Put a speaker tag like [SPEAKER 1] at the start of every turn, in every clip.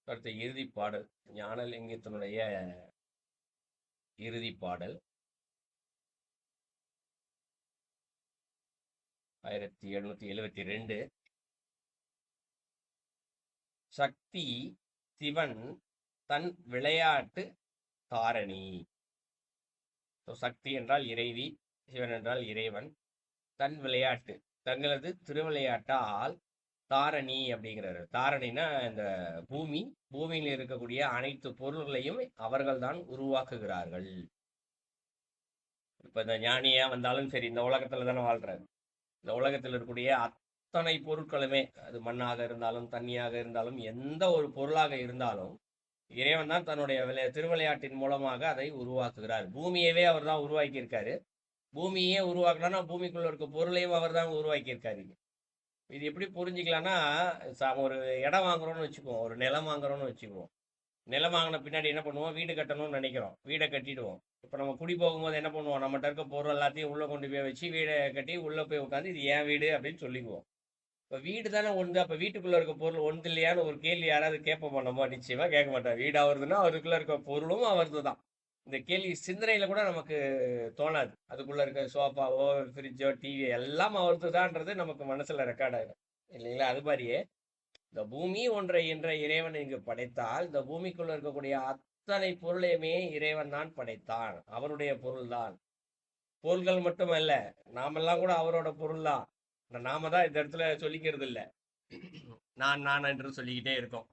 [SPEAKER 1] அடுத்த இறுதி பாடல் ஞானலிங்கத்தினுடைய இறுதி பாடல் 1772. சக்தி சிவன் தன் விளையாட்டு தாரணி. சக்தி என்றால் இறைவி, சிவன் என்றால் இறைவன். தன் விளையாட்டு, தங்களது திருவிளையாட்டால் தாரணி அப்படிங்கிறாரு. தாரணினா இந்த பூமி, பூமியில் இருக்கக்கூடிய அனைத்து பொருள்களையும் அவர்கள் தான் உருவாக்குகிறார்கள். இப்ப இந்த ஞானியா வந்தாலும் சரி, இந்த உலகத்துல தானே வாழ்றாரு. இந்த உலகத்தில் இருக்கக்கூடிய அத்தனை பொருட்களுமே, அது மண்ணாக இருந்தாலும் தண்ணியாக இருந்தாலும் எந்த ஒரு பொருளாக இருந்தாலும் இறைவன் தான் தன்னுடைய திருவிளையாட்டின் மூலமாக அதை உருவாக்குகிறார். பூமியவே அவர் தான் உருவாக்கியிருக்காரு. பூமியே உருவாக்கணும்னா பூமிக்குள்ள இருக்க பொருளையும் அவர் தான் உருவாக்கியிருக்காரு. இது எப்படி புரிஞ்சுக்கலாம்னா, ஒரு இடம் வாங்குறோம்னு வச்சுக்குவோம், ஒரு நிலம் வாங்குறோம்னு வச்சுக்குவோம். நிலம் வாங்கின பின்னாடி என்ன பண்ணுவோம்? வீடு கட்டணும்னு நினைக்கிறோம், வீடை கட்டிடுவோம். இப்போ நம்ம குடி போகும்போது என்ன பண்ணுவோம்? நம்மகிட்ட இருக்க பொருள் எல்லாத்தையும் உள்ளே கொண்டு போய் வச்சு வீடை கட்டி உள்ளே போய் உட்காந்து இது ஏன் வீடு அப்படின்னு சொல்லிக்குவோம். இப்போ வீடு தானே ஒன்று, அப்போ வீட்டுக்குள்ளே இருக்க பொருள் ஒன்று இல்லையான்னு ஒரு கேள்வி யாராவது கேட்போமா? நம்ம நிச்சயமாக கேட்க மாட்டோம். வீடு அவருதுன்னா அவருக்குள்ளே இருக்க பொருளும் அவரது தான். இந்த கேள்வி சிந்தனையில் கூட நமக்கு தோணாது. அதுக்குள்ளே இருக்க சோஃபாவோ ஃப்ரிட்ஜோ டிவி எல்லாம் அவரது தான்ன்றது நமக்கு மனசில் ரெக்கார்ட் ஆகிடும் இல்லைங்களா? அது மாதிரியே இந்த பூமி ஒன்றை என்ற இறைவன் இங்கு படைத்தால், இந்த பூமிக்குள்ள இருக்கக்கூடிய அத்தனை பொருளையுமே இறைவன் தான் படைத்தான். அவருடைய பொருள் தான். பொருள்கள் மட்டுமல்ல, நாமெல்லாம் கூட அவரோட பொருள் தான். நாம தான் இந்த இடத்துல சொல்லிக்கிறது இல்லை. நான் நான் என்று சொல்லிக்கிட்டே இருக்கோம்.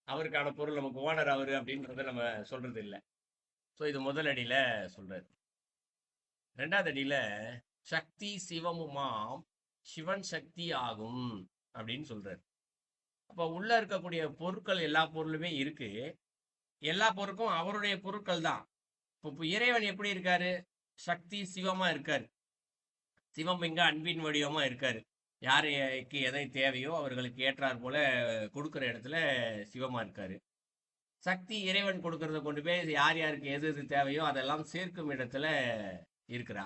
[SPEAKER 1] அவருக்கான பொருள் நமக்கு ஓனர் அவரு அப்படின்றத நம்ம சொல்றது இல்லை. ஸோ இது முதல் அடியில சொல்றாரு. ரெண்டாவது அடியில சக்தி சிவமுமாம் சிவன் சக்தி ஆகும் அப்படின்னு சொல்றாரு. அப்போ உள்ள இருக்கக்கூடிய பொருட்கள் எல்லா பொருளுமே இருக்கு. எல்லா பொருட்களும் அவருடைய பொருட்கள் தான். இப்போ இறைவன் எப்படி இருக்காரு? சக்தி சிவமா இருக்காரு. சிவம் இங்க அன்பின் வடிவமா இருக்காரு. யாருக்கு எதை தேவையோ அவர்களுக்கு ஏற்றார் போல கொடுக்குற இடத்துல சிவமா இருக்காரு. சக்தி இறைவன் கொடுக்கறத கொண்டு போய் யார் யாருக்கு எது எது தேவையோ அதெல்லாம் சேர்க்கும் இடத்துல இருக்கிறா.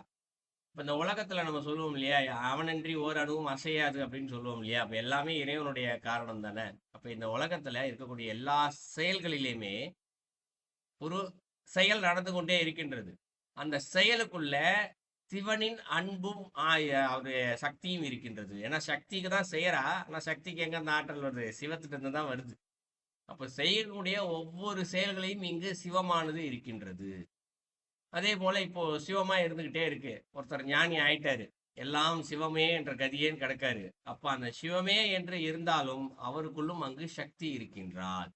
[SPEAKER 1] இப்போ இந்த உலகத்துல நம்ம சொல்லுவோம் இல்லையா, அவனன்றி ஓர் அணுவும் அசையாது அப்படின்னு சொல்லுவோம் இல்லையா? அப்ப எல்லாமே இறைவனுடைய காரணம் தானே. அப்ப இந்த உலகத்துல இருக்கக்கூடிய எல்லா செயல்களிலுமே ஒரு செயல் நடந்து கொண்டே இருக்கின்றது. அந்த செயலுக்குள்ள சிவனின் அன்பும் அவருடைய சக்தியும் இருக்கின்றது. ஏன்னா சக்திக்கு தான் செய்யறா. ஆனா சக்திக்கு எங்க அந்த ஆற்றல் வருது? சிவத்திட்ட இருந்து தான் வருது. அப்ப செய்யக்கூடிய ஒவ்வொரு செயல்களையும் இங்கு சிவமானது இருக்கின்றது. அதே போல இப்போ சிவமா இருந்துகிட்டே இருக்கு. ஒருத்தர் ஞானி ஆயிட்டாரு, எல்லாம் சிவமே என்ற கதியேன்னு கிடக்காரு. அப்ப அந்த சிவமே என்று இருந்தாலும் அவருக்குள்ளும் அங்கு சக்தி இருக்கின்றாள்.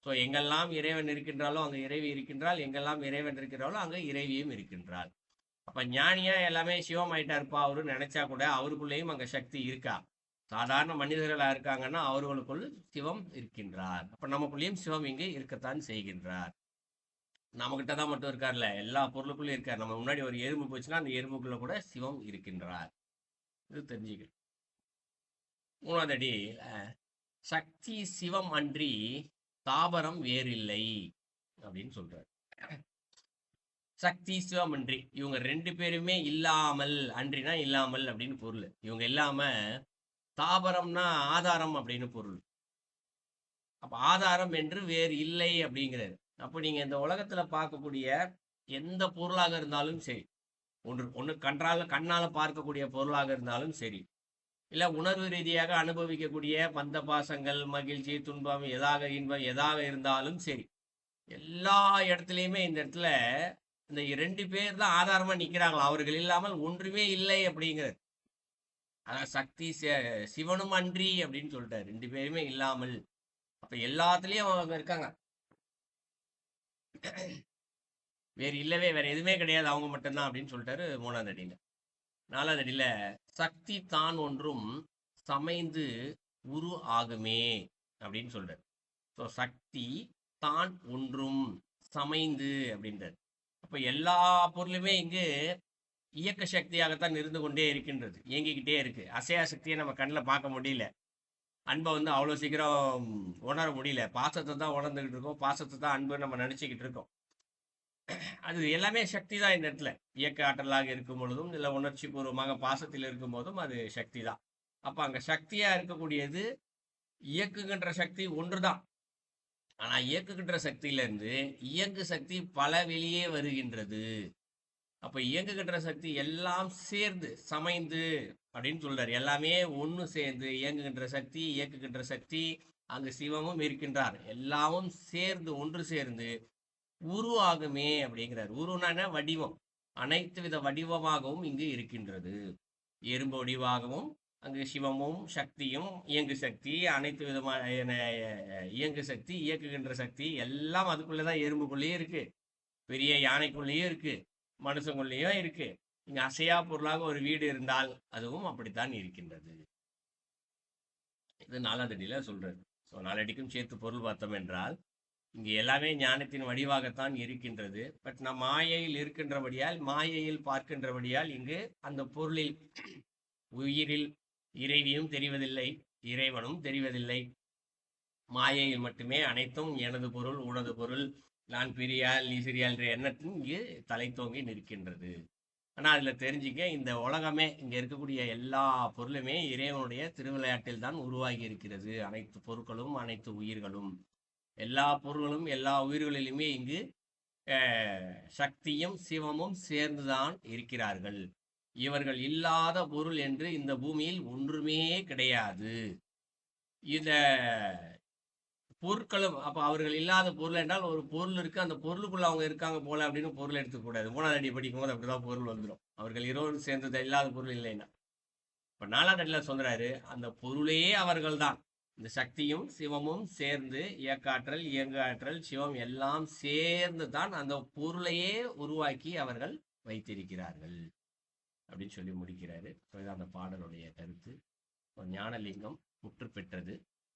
[SPEAKER 1] ஸோ எங்கெல்லாம் இறைவன் இருக்கின்றாலோ அங்கு இறைவி இருக்கின்றாள், எங்கெல்லாம் இறைவன் இருக்கிறாளோ அங்கு இறைவியும் இருக்கின்றாள். அப்ப ஞானியா எல்லாமே சிவம் ஆயிட்டாருப்பா அவரு நினைச்சா கூட அவருக்குள்ளேயும் அங்க சக்தி இருக்கா? சாதாரண மனிதர்களா இருக்காங்கன்னா அவர்களுக்குள் சிவம் இருக்கின்றார். அப்ப நமக்குள்ளேயும் சிவம் இங்கு இருக்கத்தான் செய்கின்றார். நம்மகிட்ட தான் மட்டும் இருக்கார்ல, எல்லா பொருளுக்குள்ளயும் இருக்கார். நம்ம முன்னாடி ஒரு எறும்பு போச்சுன்னா அந்த எறும்புக்குள்ள கூட சிவம் இருக்கின்றார். இது தெரிஞ்சுக்கணும். மூணாவது அடி, சக்தி சிவம் அன்றி தாபரம் வேறில்லை அப்படின்னு சொல்றாரு. சக்தி சிவம் அன்றி, இவங்க ரெண்டு பேருமே இல்லாமல், அன்றினா இல்லாமல் அப்படின்னு பொருள். இவங்க இல்லாம தாபரம்னா ஆதாரம் அப்படின்னு பொருள். அப்ப ஆதாரம் என்று வேறு இல்லை அப்படிங்கிறாரு. அப்போ நீங்க இந்த உலகத்துல பார்க்கக்கூடிய எந்த பொருளாக இருந்தாலும் சரி, ஒன்று கண்ணால பார்க்கக்கூடிய பொருளாக இருந்தாலும் சரி, இல்ல உணர்வு ரீதியாக அனுபவிக்கக்கூடிய பந்த பாசங்கள், மகிழ்ச்சி, துன்பம், எதாக இன்பம் எதாக இருந்தாலும் சரி, எல்லா இடத்துலையுமே இந்த இடத்துல இந்த 2 பேர் தான் ஆதாரமா நிக்கிறாங்களா. அவர்கள் இல்லாமல் ஒன்றுமே இல்லை அப்படிங்கிறது. அதான் சக்தி சிவனும் அன்றி அப்படின்னு சொல்லிட்டாரு. 2 பேருமே இல்லாமல். அப்ப எல்லாத்துலயும் அவங்க இருக்காங்க. வேற எதுவுமே கிடையாது, அவங்க மட்டும்தான் அப்படின்னு சொல்லிட்டாரு மூணாவது அடியில. நாலாவது அடியில சக்தி தான் ஒன்றும் சமைந்து உரு ஆகுமே அப்படின்னு சொல்றாரு. ஸோ சக்தி தான் ஒன்றும் சமைந்து அப்படின்றார். அப்ப எல்லா பொருளுமே இங்கு இயக்க சக்தியாகத்தான் இருந்து கொண்டே இருக்கின்றது, இயங்கிக்கிட்டே இருக்கு. அசையா சக்தியை நம்ம கண்ணில் பார்க்க முடியல. அன்பை அவ்வளோ சீக்கிரம் உணர முடியல. பாசத்தை தான் உணர்ந்துகிட்டு இருக்கோம், பாசத்தை தான் அன்பு நம்ம நினைச்சுக்கிட்டு இருக்கோம். அது எல்லாமே சக்தி தான் இந்த இடத்துல. இயக்க ஆற்றலாக இருக்கும் பொழுதும் இல்லை உணர்ச்சி பூர்வமாக பாசத்தில் இருக்கும் போதும் அது சக்தி தான். அப்ப அங்க சக்தியா இருக்கக்கூடியது இயக்குகின்ற சக்தி ஒன்று தான். ஆனா இயக்குகின்ற சக்தியிலிருந்து இயங்கு சக்தி பல வெளியே வருகின்றது. அப்ப இயங்குகின்ற சக்தி எல்லாம் சேர்ந்து சமைந்து அப்படின்னு சொல்றாரு. எல்லாமே ஒண்ணு சேர்ந்து இயங்குகின்ற சக்தி, இயக்குகின்ற சக்தி, அங்கு சிவமும் இருக்கின்றார். எல்லாமும் சேர்ந்து ஒன்று சேர்ந்து உருவாகுமே அப்படிங்கிறார். உருவனா என்ன? வடிவம். அனைத்து வித வடிவமாகவும் இங்கு இருக்கின்றது. எறும்பு வடிவாகவும் அங்கு சிவமும் சக்தியும் இயங்கு சக்தி, அனைத்து விதமான இயங்கு சக்தி, இயக்குகின்ற சக்தி எல்லாம் அதுக்குள்ளதான். எறும்புக்குள்ளேயே இருக்கு, பெரிய யானைக்குள்ளேயும் இருக்கு, மனுஷங்குள்ளேயும் இருக்கு. இங்க அசையா பொருளாக ஒரு வீடு இருந்தால் அதுவும் அப்படித்தான் இருக்கின்றது. இது நாலாந்தடியில சொல்றது. ஸோ நாலடிக்கும் சேர்த்து பொருள் பார்த்தோம் என்றால் இங்கு எல்லாமே ஞானத்தின் வடிவாகத்தான் இருக்கின்றது. பட் நம் மாயையில் இருக்கின்றபடியால், மாயையில் பார்க்கின்றபடியால் இங்கு அந்த பொருளில் உயிரில் இறைவியும் தெரிவதில்லை, இறைவனும் தெரிவதில்லை. மாயையில் மட்டுமே அனைத்தும் எனது பொருள், உனது பொருள், நான் பிரியால் நீ சிறியால் என்ற எண்ணத்தின் இங்கு தலை தோங்கி நிற்கின்றது. ஆனா அதுல தெரிஞ்சுக்க, இந்த உலகமே இங்க இருக்கக்கூடிய எல்லா பொருளுமே இறைவனுடைய திருவிளையாட்டில் தான் உருவாகி இருக்கிறது. அனைத்து பொருட்களும் அனைத்து உயிர்களும் எல்லா பொருள்களும் எல்லா உயிர்களிலுமே இங்கு சக்தியும் சிவமும் சேர்ந்துதான் இருக்கிறார்கள். இவர்கள் இல்லாத பொருள் என்று இந்த பூமியில் ஒன்றுமே கிடையாது. இந்த பொருட்களும் அப்ப அவர்கள் இல்லாத பொருள் என்றால், ஒரு பொருள் இருக்கு, அந்த பொருளுக்குள்ள அவங்க இருக்காங்க போல அப்படின்னு பொருள் எடுத்துக்கூடாது. 3ஆவது அடி படிக்கும் போது அப்படிதான் பொருள் வந்துடும். அவர்கள் இருவரும் சேர்ந்தது இல்லாத பொருள் இல்லைன்னா. இப்ப 4ஆவது அடியில சொல்றாரு, அந்த பொருளே அவர்கள் தான். இந்த சக்தியும் சிவமும் சேர்ந்து, இயக்காற்றல் இயங்கு ஆற்றல் சிவம் எல்லாம் சேர்ந்து தான் அந்த பொருளையே உருவாக்கி அவர்கள் வைத்திருக்கிறார்கள் அப்படின்னு சொல்லி முடிக்கிறாரு. அந்த பாடலுடைய கருத்து ஞானலிங்கம் முற்று பெற்றது.